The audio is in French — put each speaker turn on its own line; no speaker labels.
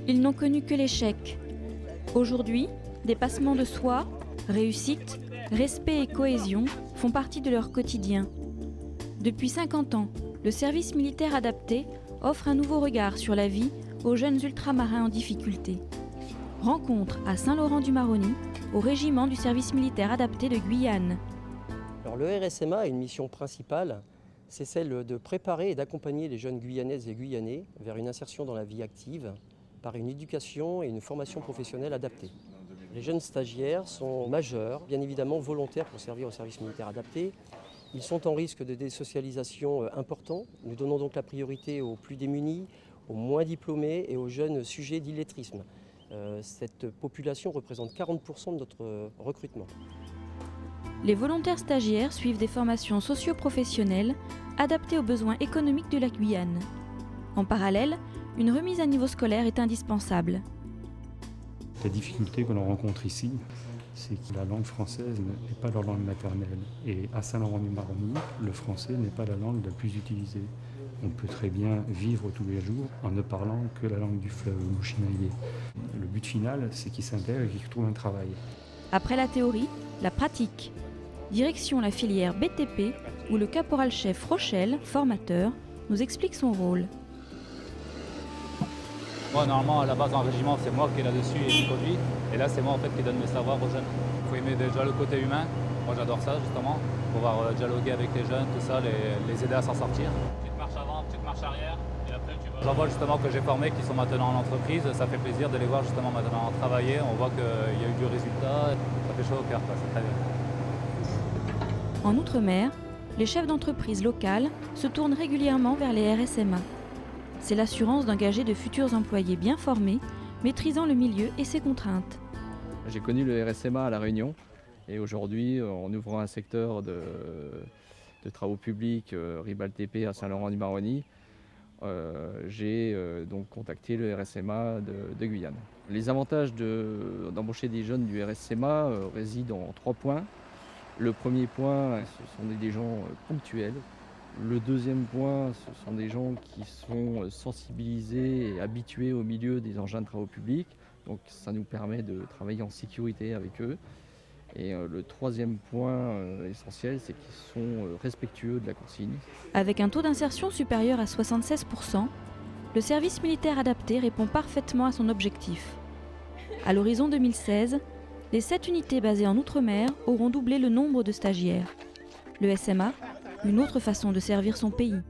Ils n'ont connu que l'échec. Aujourd'hui, dépassement de soi, réussite, respect et cohésion font partie de leur quotidien. Depuis 50 ans, le service militaire adapté offre un nouveau regard sur la vie aux jeunes ultramarins en difficulté. Rencontre à Saint-Laurent-du-Maroni, au régiment du service militaire adapté de Guyane.
Alors, le RSMA a une mission principale, c'est celle de préparer et d'accompagner les jeunes Guyanaises et Guyanais vers une insertion dans la vie active par une éducation et une formation professionnelle adaptée. Les jeunes stagiaires sont majeurs, bien évidemment volontaires pour servir au service militaire adapté. Ils sont en risque de désocialisation important. Nous donnons donc la priorité aux plus démunis, aux moins diplômés et aux jeunes sujets d'illettrisme. Cette population représente 40% de notre recrutement.
Les volontaires stagiaires suivent des formations socio-professionnelles adaptées aux besoins économiques de la Guyane. En parallèle, une remise à niveau scolaire est indispensable.
La difficulté que l'on rencontre ici, c'est que la langue française n'est pas leur langue maternelle. Et à Saint-Laurent-du-Maroni, le français n'est pas la langue la plus utilisée. On peut très bien vivre tous les jours en ne parlant que la langue du fleuve, le mouchinaillé. Le but final, c'est qu'ils s'intègrent et qu'ils trouvent un travail.
Après la théorie, la pratique. Direction la filière BTP, où le caporal-chef Rochelle, formateur, nous explique son rôle.
Moi, normalement, à la base, en régiment, c'est moi qui est là-dessus et qui conduit. Et là, c'est moi en fait qui donne mes savoirs aux jeunes. Il faut aimer déjà le côté humain. Moi, j'adore ça, justement. Pouvoir dialoguer avec les jeunes, tout ça, les aider à s'en sortir. Petite marche avant, petite marche arrière. Et après, tu vas. J'en vois justement que j'ai formés qui sont maintenant en entreprise. Ça fait plaisir de les voir justement maintenant travailler. On voit qu'il y a eu du résultat. Ça fait chaud au cœur, quoi. C'est très bien.
En Outre-mer, les chefs d'entreprise locales se tournent régulièrement vers les RSMA. C'est l'assurance d'engager de futurs employés bien formés, maîtrisant le milieu et ses contraintes.
J'ai connu le RSMA à La Réunion et aujourd'hui, en ouvrant un secteur de travaux publics, Ribal TP à Saint-Laurent-du-Maroni, j'ai donc contacté le RSMA de Guyane. Les avantages d'embaucher des jeunes du RSMA résident en 3 points. Le premier point, ce sont des gens ponctuels. Le deuxième point, ce sont des gens qui sont sensibilisés et habitués au milieu des engins de travaux publics. Donc ça nous permet de travailler en sécurité avec eux. Et le troisième point essentiel, c'est qu'ils sont respectueux de la consigne.
Avec un taux d'insertion supérieur à 76%, le service militaire adapté répond parfaitement à son objectif. À l'horizon 2016, les 7 unités basées en Outre-mer auront doublé le nombre de stagiaires. Le SMA, une autre façon de servir son pays.